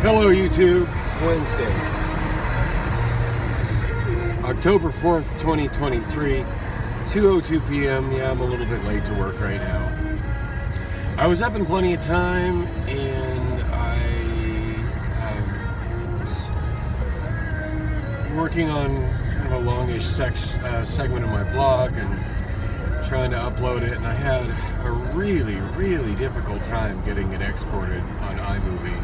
Hello YouTube, it's Wednesday, October 4th, 2023, 2:02 p.m. Yeah, I'm a little bit late to work right now. I was up in plenty of time and I was working on kind of a longish segment of my vlog and trying to upload it, and I had a really difficult time getting it exported on iMovie.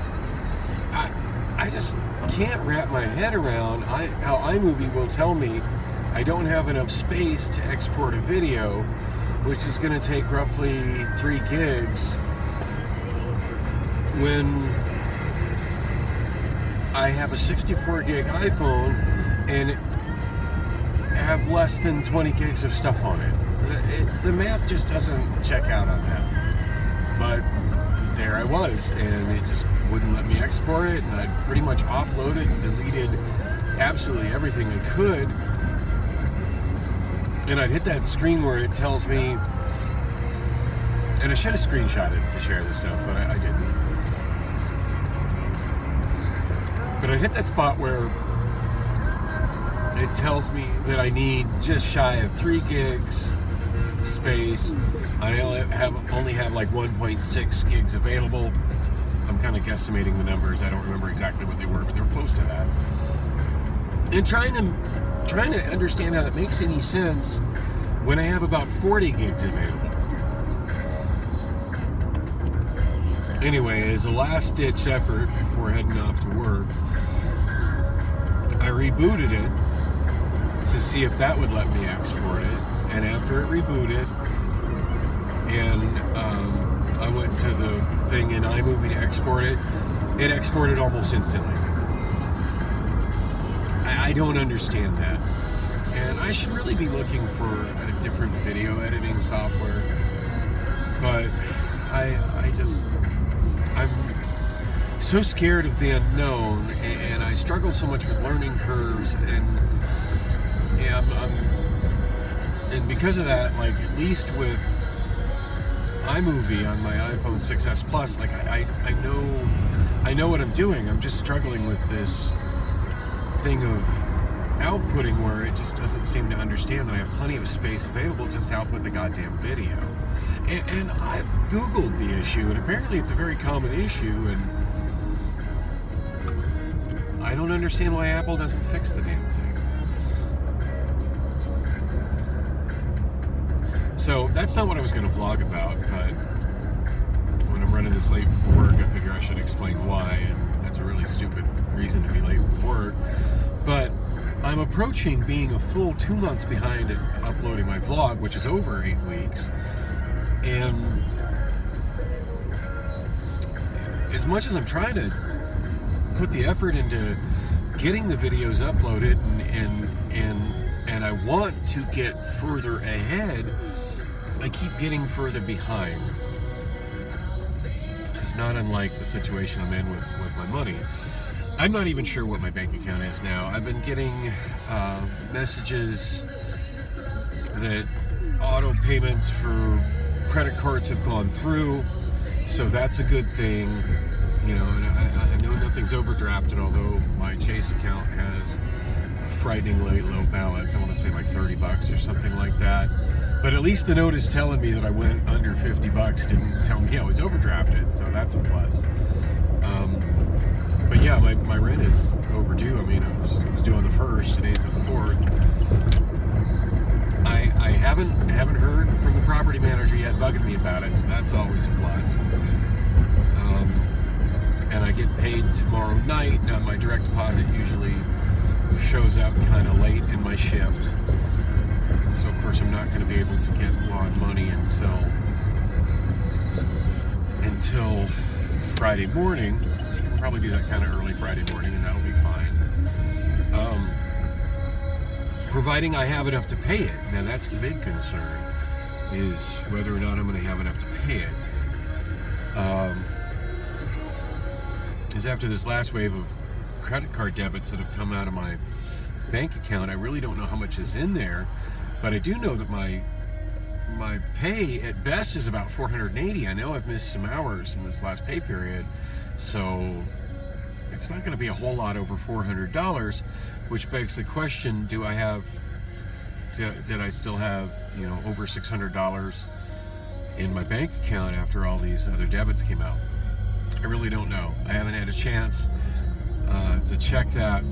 I just can't wrap my head around how iMovie will tell me I don't have enough space to export a video, which is going to take roughly 3 gigs, when I have a 64 gig iPhone and have less than 20 gigs of stuff on it. The math just doesn't check out on that. But there I was, and it just wouldn't let me export it, and I'd pretty much offloaded and deleted absolutely everything I could. And I'd hit that screen where it tells me, and I should have screenshotted to share this stuff, but I didn't. But I hit that spot where it tells me that I need just shy of 3 gigs space. I only have like 1.6 gigs available. I'm kind of guesstimating the numbers. I don't remember exactly what they were, but they were close to that. And trying to understand how that makes any sense when I have about 40 gigs available. Anyway, as a last-ditch effort before heading off to work, I rebooted it to see if that would let me export it. And after it rebooted, and I went to the thing in iMovie to export it, it exported almost instantly. I don't understand that. And I should really be looking for a different video editing software. But I'm so scared of the unknown, and I struggle so much with learning curves, and and because of that, like, at least with iMovie on my iPhone 6s Plus, like, I know what I'm doing. I'm just struggling with this thing of outputting where it just doesn't seem to understand that I have plenty of space available just to output the goddamn video. And I've Googled the issue, and apparently it's a very common issue, and I don't understand why Apple doesn't fix the damn thing. So that's not what I was going to vlog about, but when I'm running this late for work, I figure I should explain why, and that's a really stupid reason to be late for work. But I'm approaching being a full 2 months behind at uploading my vlog, which is over 8 weeks. And as much as I'm trying to put the effort into getting the videos uploaded and I want to get further ahead, I keep getting further behind. Which is not unlike the situation I'm in with my money. I'm not even sure what my bank account is now. I've been getting messages that auto payments for credit cards have gone through, so that's a good thing. You know, and I know nothing's overdrafted, although my Chase account has a frighteningly low balance. I want to say like $30 or something like that. But at least the note is telling me that I went under $50. Didn't tell me I was overdrafted, so that's a plus. But yeah, my rent is overdue. I mean, it was due on the 1st. Today's the 4th. I haven't heard from the property manager yet bugging me about it, so that's always a plus. And I get paid tomorrow night. Now, my direct deposit usually shows up kind of late in my shift, so of course I'm not going to be able to get lawn money until Friday morning. I'll probably do that kind of early Friday morning, and that'll be fine. Providing I have enough to pay it. Now that's the big concern, is whether or not I'm going to have enough to pay it. Is after this last wave of credit card debits that have come out of my bank account, I really don't know how much is in there, but I do know that my pay at best is about $480. I know I've missed some hours in this last pay period, so it's not going to be a whole lot over $400, which begs the question: did I still have, over $600 in my bank account after all these other debits came out? I really don't know. I haven't had a chance to check that.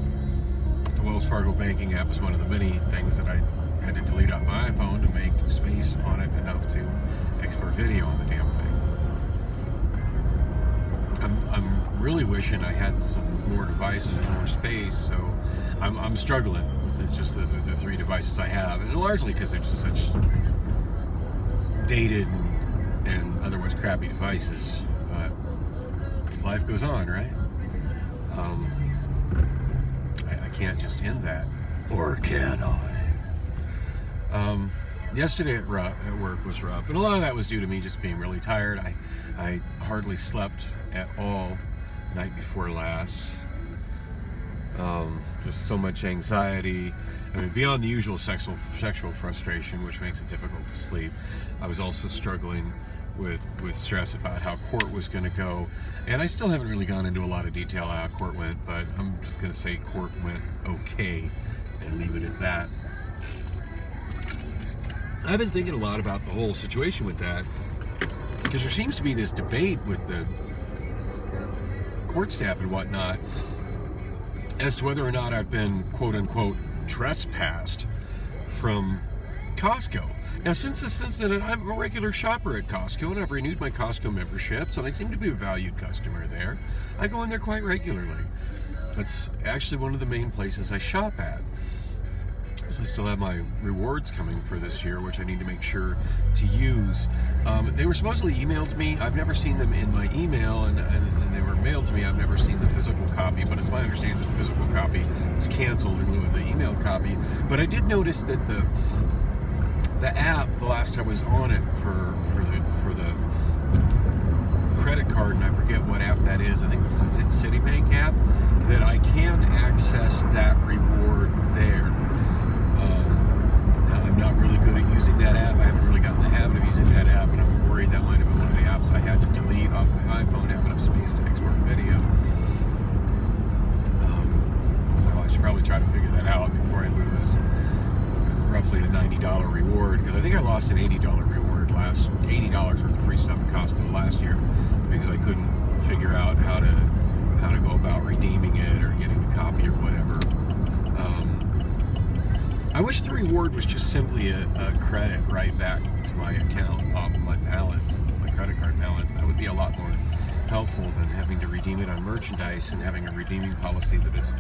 The Wells Fargo banking app was one of the many things that I had to delete off my iPhone to make space on it enough to export video on the damn thing. I'm really wishing I had some more devices and more space, so I'm struggling with the 3 devices I have, and largely because they're just such dated and otherwise crappy devices. But life goes on, right? I can't just end that, or can I? Yesterday at work was rough, and a lot of that was due to me just being really tired. I hardly slept at all night before last. Just so much anxiety. I mean, beyond the usual sexual frustration, which makes it difficult to sleep, I was also struggling with stress about how court was going to go. And I still haven't really gone into a lot of detail how court went, but I'm just going to say court went okay and leave it at that. I've been thinking a lot about the whole situation with that, because there seems to be this debate with the court staff and whatnot as to whether or not I've been quote-unquote trespassed from Costco. Now, since this incident, I'm a regular shopper at Costco, and I've renewed my Costco memberships, and I seem to be a valued customer there. I go in there quite regularly. That's actually one of the main places I shop at. So I still have my rewards coming for this year, which I need to make sure to use. They were supposedly emailed to me. I've never seen them in my email, and they were mailed to me. I've never seen the physical copy, but it's my understanding that the physical copy was canceled in lieu of the emailed copy. But I did notice that the app, the last I was on it for the credit card, and I forget what app that is. I think this is the Citibank app, that I can access that reward there. Now, I'm not really good at using that app. I haven't really gotten the habit of using that app, and I'm worried that might have been one of the apps I had to delete off my iPhone to have enough space to export video. So I should probably try to figure that out before I lose roughly a $90 reward, because I think I lost an $80 reward $80 worth of free stuff at Costco last year, because I couldn't figure out how to go about redeeming it or getting a copy or whatever. I wish the reward was just simply a credit right back to my account off of my balance, my credit card balance. That would be a lot more helpful than having to redeem it on merchandise and having a redeeming policy that is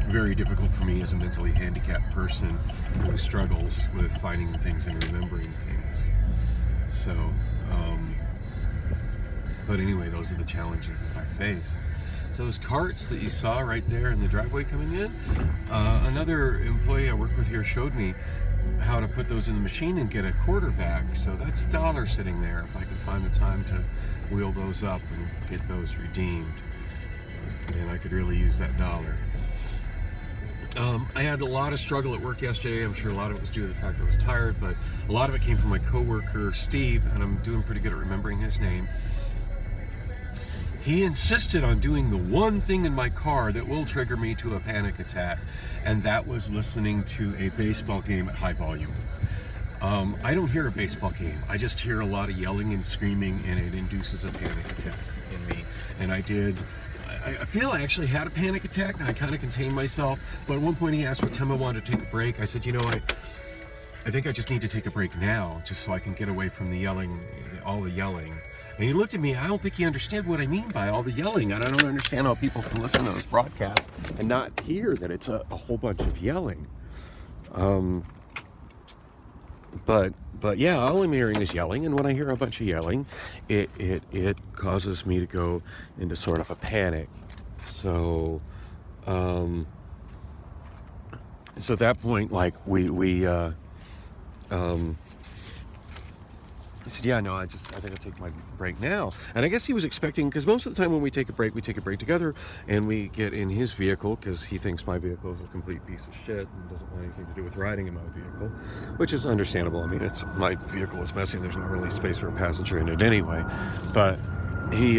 very difficult for me as a mentally handicapped person who struggles with finding things and remembering things. So, but anyway, those are the challenges that I face. So those carts that you saw right there in the driveway coming in, another employee I work with here showed me how to put those in the machine and get a quarter back. So that's $1 sitting there if I can find the time to wheel those up and get those redeemed. And I could really use that $1. I had a lot of struggle at work yesterday. I'm sure a lot of it was due to the fact that I was tired, but a lot of it came from my coworker, Steve, and I'm doing pretty good at remembering his name. He insisted on doing the one thing in my car that will trigger me to a panic attack, and that was listening to a baseball game at high volume. I don't hear a baseball game. I just hear a lot of yelling and screaming, and it induces a panic attack in me. And I feel I actually had a panic attack, and I kind of contained myself. But at one point he asked what time I wanted to take a break. I said, I think I just need to take a break now, just so I can get away from the yelling, all the yelling. And he looked at me. I don't think he understood what I mean by all the yelling. And I don't understand how people can listen to this broadcast and not hear that it's a whole bunch of yelling. But yeah, all I'm hearing is yelling, and when I hear a bunch of yelling, it causes me to go into sort of a panic. So at that point, like he said, yeah, no, I think I'll take my break now. And I guess he was expecting, because most of the time when we take a break together, and we get in his vehicle, because he thinks my vehicle is a complete piece of shit and doesn't want anything to do with riding in my vehicle, which is understandable. I mean, my vehicle is messy, and there's not really space for a passenger in it anyway. But he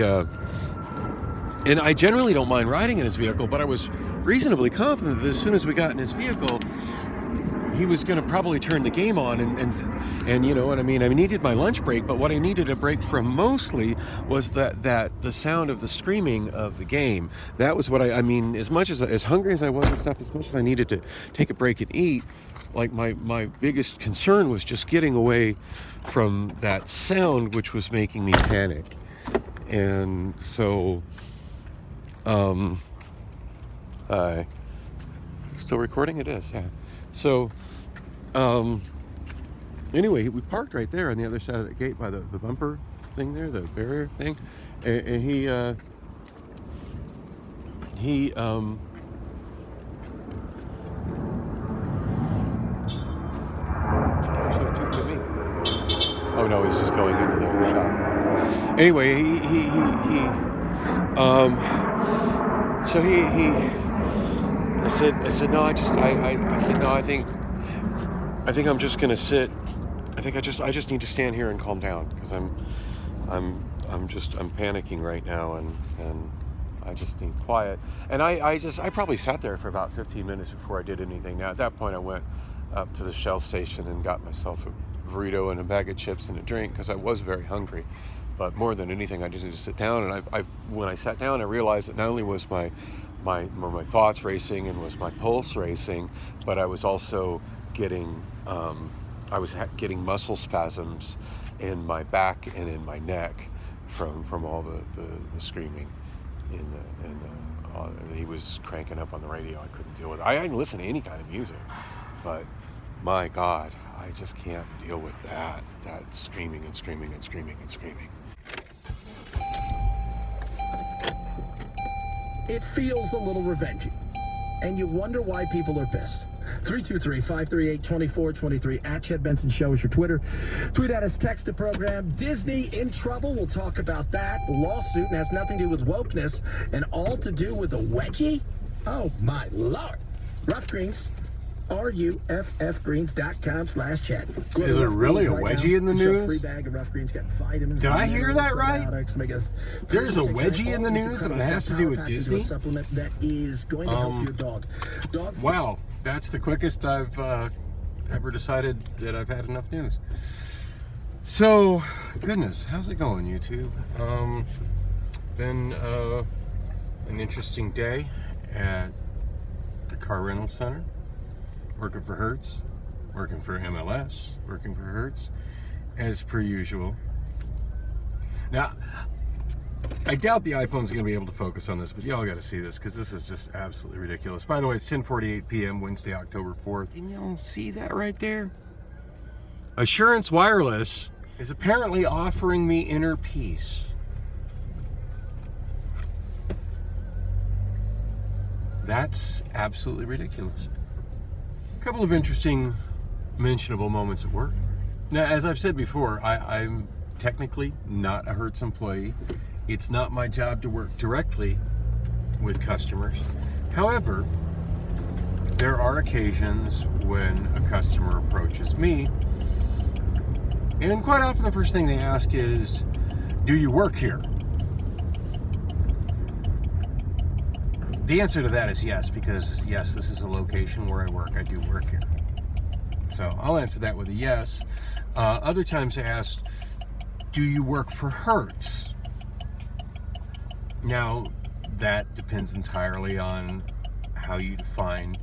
And I generally don't mind riding in his vehicle, but I was reasonably confident that as soon as we got in his vehicle, he was going to probably turn the game on, and you know what I mean. I needed my lunch break, but what I needed a break from mostly was that the sound of the screaming of the game. That was what I mean. As much as hungry as I was and stuff, as much as I needed to take a break and eat, like my biggest concern was just getting away from that sound, which was making me panic. And so, still recording? It is, yeah. So, anyway, we parked right there on the other side of the gate by the bumper thing there, the barrier thing, and he actually took to me. Oh no, he's just going into the shop. Anyway, so I said no, I said no, I think I'm just gonna sit. I think I just need to stand here and calm down, because I'm panicking right now, and I just need quiet. And I probably sat there for about 15 minutes before I did anything. Now at that point I went up to the Shell station and got myself a burrito and a bag of chips and a drink, because I was very hungry. But more than anything, I just need to sit down. And when I sat down, I realized that not only was my thoughts racing and was my pulse racing, but I was also getting getting muscle spasms in my back and in my neck from all the screaming. He was cranking up on the radio. I couldn't deal with it. I can listen to any kind of music, but my God, I just can't deal with that screaming and screaming and screaming and screaming. It feels a little revengey, and you wonder why people are pissed. 323-538-2423 at Chad Benson Show is your Twitter. Tweet at us, text the program. Disney in trouble. We'll talk about that. The lawsuit has nothing to do with wokeness and all to do with a wedgie. Oh my Lord. Rough Greens. RUFFgreens.com/chat. Is there really a wedgie in the news? Free bag of Rough Greens, got vitamins. Did I hear that right? There's a wedgie in the news and it has to do with Disney? Supplement that is going to help your dog. Wow, that's the quickest I've ever decided that I've had enough news. So, goodness, how's it going, YouTube? Been an interesting day at the car rental center. Working for Hertz, working for MLS, working for Hertz, as per usual. Now, I doubt the iPhone's going to be able to focus on this, but y'all got to see this, because this is just absolutely ridiculous. By the way, it's 10:48 p.m. Wednesday, October 4th. Can y'all see that right there? Assurance Wireless is apparently offering me inner peace. That's absolutely ridiculous. A couple of interesting mentionable moments at work. Now, as I've said before, I'm technically not a Hertz employee. It's not my job to work directly with customers. However, there are occasions when a customer approaches me, and quite often the first thing they ask is, do you work here? The answer to that is yes, because yes, this is a location where I work. I do work here. So I'll answer that with a yes. Other times they ask, do you work for Hertz? Now, that depends entirely on how you define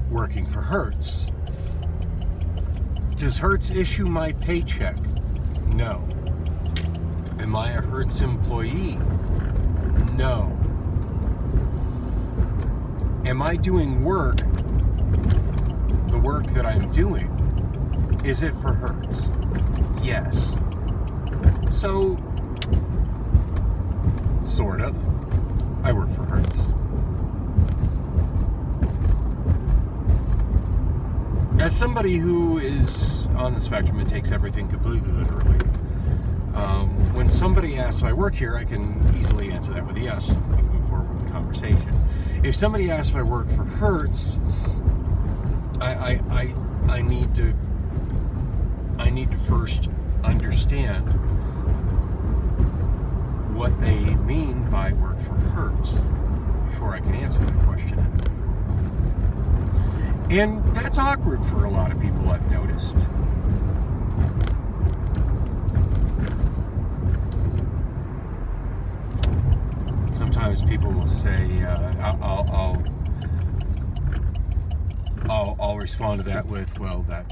working for Hertz. Does Hertz issue my paycheck? No. Am I a Hertz employee? No. Am I doing work, the work that I'm doing, is it for Hertz? Yes. So, sort of. I work for Hertz. As somebody who is on the spectrum and takes everything completely literally, when somebody asks if I work here, I can easily answer that with a yes and move forward with the conversation. If somebody asks if I work for Hertz, I need to first understand what they mean by work for Hertz before I can answer that question. And that's awkward for a lot of people, I've noticed. Sometimes people will say, I'll respond to that with, well, that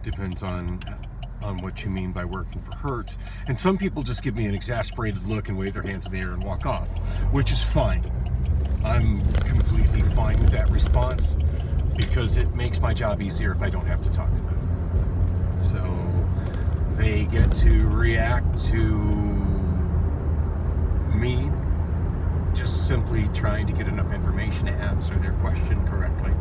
depends on what you mean by working for Hertz. And some people just give me an exasperated look and wave their hands in the air and walk off, which is fine. I'm completely fine with that response because it makes my job easier if I don't have to talk to them. So they get to react to me just simply trying to get enough information to answer their question correctly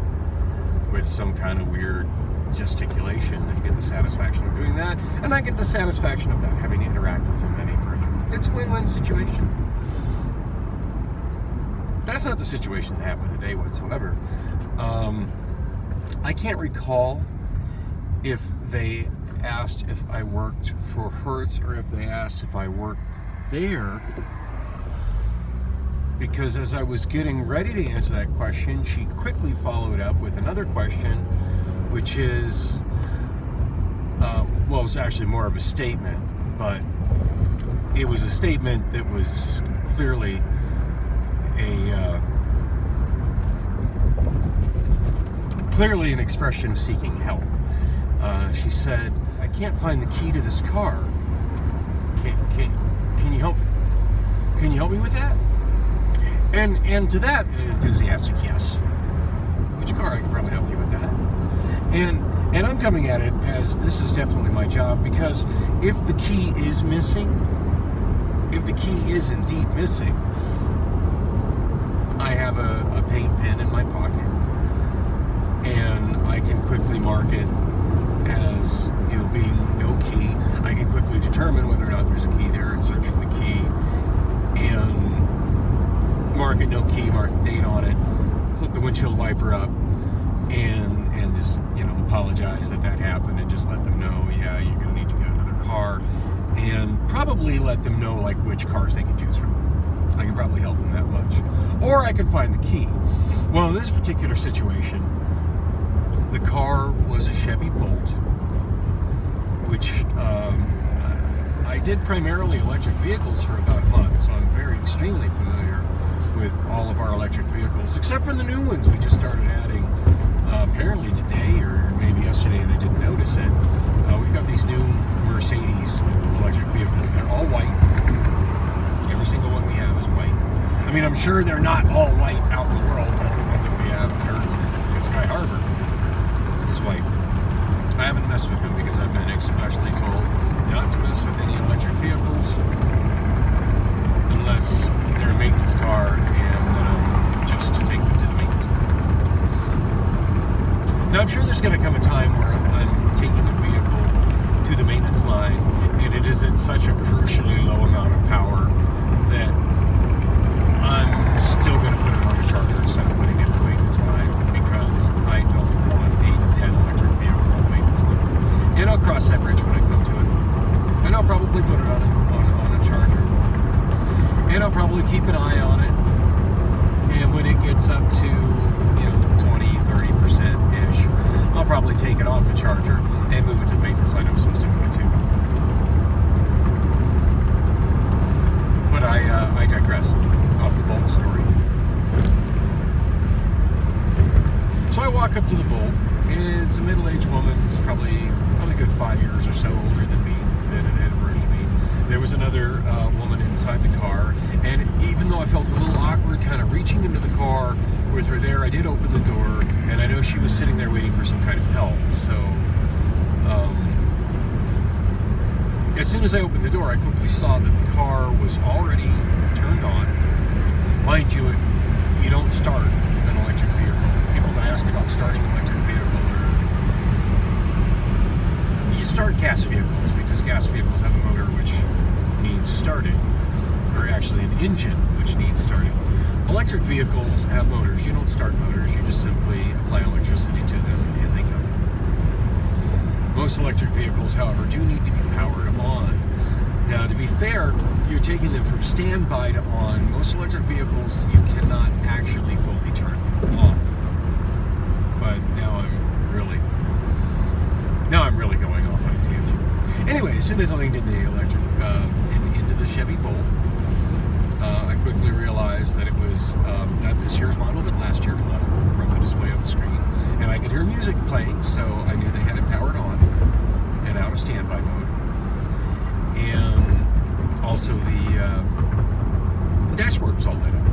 with some kind of weird gesticulation, and get the satisfaction of doing that, and I get the satisfaction of not having to interact with them any further. It's a win-win situation. That's not the situation that happened today whatsoever. I can't recall if they asked if I worked for Hertz or if they asked if I worked there, because as I was getting ready to answer that question, she quickly followed up with another question, which is, well, it was actually more of a statement, but it was a statement that was clearly clearly an expression of seeking help. She said, "I can't find the key to this car. Can you help? Can you help me with that?" And to that, an enthusiastic yes. Which car? I can probably help you with that. And I'm coming at it as this is definitely my job, because if the key is missing, if the key is indeed missing, I have a paint pen in my pocket, and I can quickly mark it as, you know, being no key. I can quickly determine whether or not there's a key there and search for the key, and mark it no key, mark the date on it, flip the windshield wiper up, and just, you know, apologize that happened, and just let them know, yeah, you're gonna need to get another car, and probably let them know like which cars they can choose from. I can probably help them that much. Or I can find the key. Well, in this particular situation, the car was a Chevy Bolt, which I did primarily electric vehicles for about a month, so I'm very extremely familiar with all of our electric vehicles, except for the new ones we just started adding apparently today or maybe yesterday, and I didn't notice it. We've got these new Mercedes electric vehicles. They're all white. Every single one we have is white. I mean, I'm sure they're not all white out in the world, but every one that we have at Sky Harbor is white. I haven't messed with them because I've been especially told not to mess with any electric vehicles unless they're a maintenance car, and just to take them to the maintenance car. Now, I'm sure there's going to come a time where I'm taking a vehicle to the maintenance line, and it is at such a crucially low amount of power that I'm still going to put it on a charger instead of putting it in the maintenance line, because I don't want a dead electric vehicle on the maintenance line. And I'll cross that bridge when I come to it. And I'll probably put it on a charger. And I'll probably keep an eye on it. And when it gets up to, you know, 20-30%-ish, I'll probably take it off the charger and move it to the maintenance line I'm supposed to move it to. But I digress off the Bolt story. So I walk up to the Bolt, and it's a middle-aged woman. It's probably a good 5 years or so older than me, that had approached me. There was another woman inside the car, and even though I felt a little awkward kind of reaching into the car with her there, I did open the door, and I know she was sitting there waiting for some kind of help. So as soon as I opened the door, I quickly saw that the car was already turned on. Mind you, you don't start an electric vehicle. People that ask about starting an electric vehicle, you start gas vehicles, because gas vehicles have a motor which needs started, or actually an engine which needs starting. Electric vehicles have motors. You don't start motors, you just simply apply electricity to them and they go. Most electric vehicles, however, do need to be powered on. Now, to be fair, you're taking them from standby to on. Most electric vehicles, you cannot actually fully turn them off. But now I'm really going off on a tangent. Anyway, as soon as I leaned in the electric into the Chevy Bolt, I quickly realized that it was not this year's model, but last year's model from the display on the screen. And I could hear music playing, so I knew they had it powered on and out of standby mode. And also the dashboard was all lit up.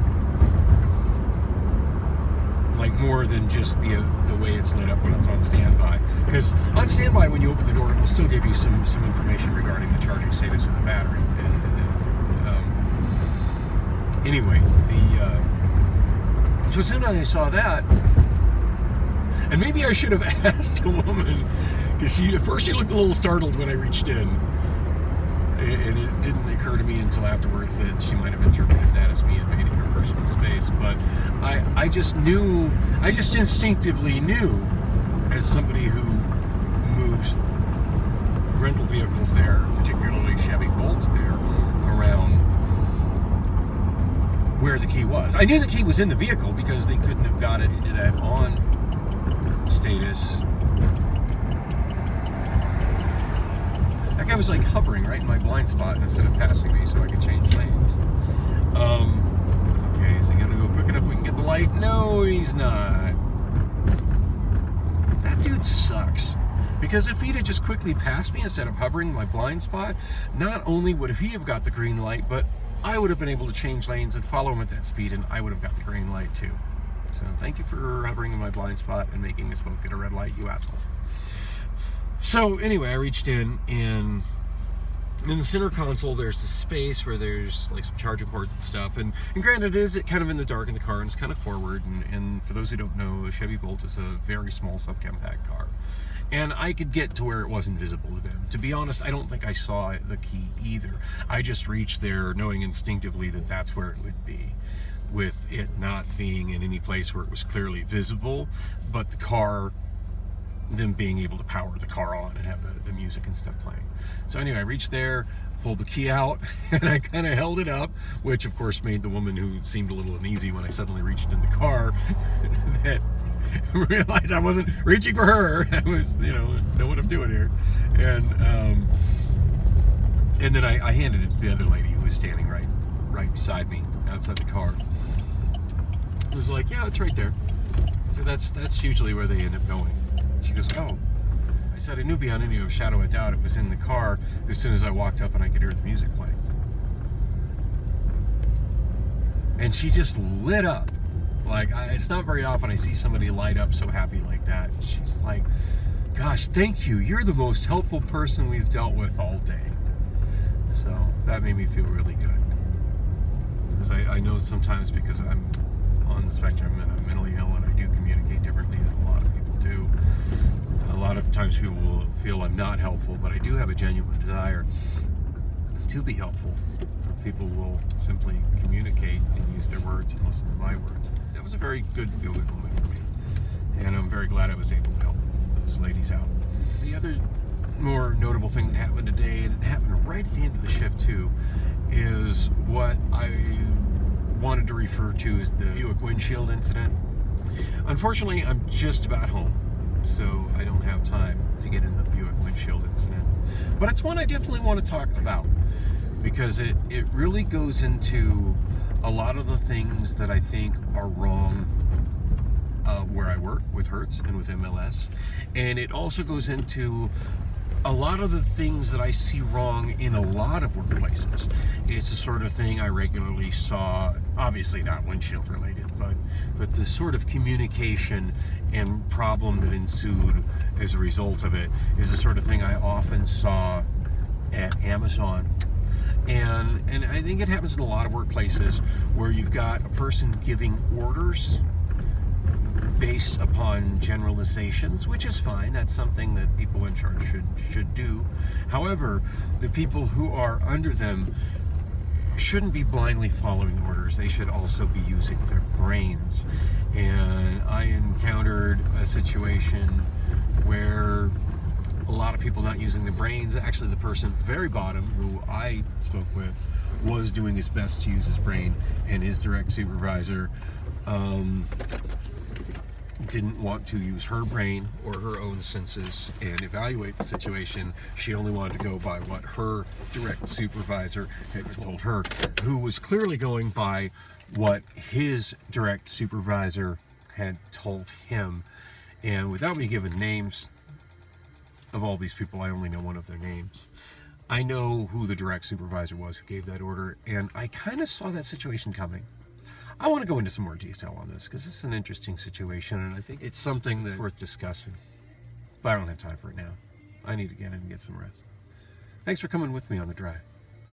Like more than just the way it's lit up when it's on standby. Because on standby, when you open the door, it will still give you some information regarding the charging status of the battery. Anyway, so as soon as I saw that, and maybe I should have asked the woman, because at first she looked a little startled when I reached in, and it didn't occur to me until afterwards that she might have interpreted that as me invading her personal space. But I just instinctively knew, as somebody who moves rental vehicles there, particularly Chevy Bolts there, around, where the key was. I knew the key was in the vehicle because they couldn't have got it into that on status. That guy was like hovering right in my blind spot instead of passing me so I could change lanes. Okay, is he gonna go quick enough we can get the light? No, he's not. That dude sucks. Because if he'd have just quickly passed me instead of hovering in my blind spot, not only would he have got the green light, but I would have been able to change lanes and follow him at that speed, and I would have got the green light too. So thank you for hovering in my blind spot and making us both get a red light, you asshole. So anyway, I reached in, and in the center console there's this space where there's like some charging ports and stuff, and granted it is kind of in the dark in the car, and it's kind of forward, and for those who don't know, a Chevy Bolt is a very small subcompact car. And I could get to where it wasn't visible to them. To be honest, I don't think I saw the key either. I just reached there knowing instinctively that that's where it would be, with it not being in any place where it was clearly visible, but the car, them being able to power the car on and have the music and stuff playing. So anyway, I reached there, pulled the key out, and I kind of held it up, which of course made the woman, who seemed a little uneasy when I suddenly reached in the car, that realized I wasn't reaching for her. I was, know what I'm doing here. And then I handed it to the other lady who was standing right beside me outside the car. It was like, yeah, it's right there. I said, that's usually where they end up going. She goes, oh. I said, I knew beyond any shadow of doubt it was in the car as soon as I walked up and I could hear the music playing. And she just lit up. Like, it's not very often I see somebody light up so happy like that. She's like, gosh, thank you. You're the most helpful person we've dealt with all day. So that made me feel really good. Because I know sometimes, because I'm on the spectrum and I'm mentally ill and I do communicate differently than a lot of people do. A lot of times people will feel I'm not helpful, but I do have a genuine desire to be helpful. People will simply communicate and use their words and listen to my words. That was a very good feel-good moment for me. And I'm very glad I was able to help those ladies out. The other more notable thing that happened today, and it happened right at the end of the shift too, is what I wanted to refer to as the Buick windshield incident. Unfortunately, I'm just about home, so I don't have time to get into the Buick windshield incident. But it's one I definitely want to talk about, because it really goes into a lot of the things that I think are wrong where I work with Hertz and with MLS. And it also goes into a lot of the things that I see wrong in a lot of workplaces. It's the sort of thing I regularly saw, obviously not windshield related, but the sort of communication and problem that ensued as a result of it is the sort of thing I often saw at Amazon. And I think it happens in a lot of workplaces where you've got a person giving orders based upon generalizations, which is fine. That's something that people in charge should do. However, the people who are under them shouldn't be blindly following orders. They should also be using their brains. And I encountered a situation where a lot of people not using their brains. Actually, the person at the very bottom, who I spoke with, was doing his best to use his brain, and his direct supervisor didn't want to use her brain or her own senses and evaluate the situation. She only wanted to go by what her direct supervisor had told her, who was clearly going by what his direct supervisor had told him. And without me giving names of all these people, I only know one of their names. I know who the direct supervisor was who gave that order, and I kind of saw that situation coming. I want to go into some more detail on this because it's an interesting situation, and I think it's something that's worth discussing. But I don't have time for it now. I need to get in and get some rest. Thanks for coming with me on the drive.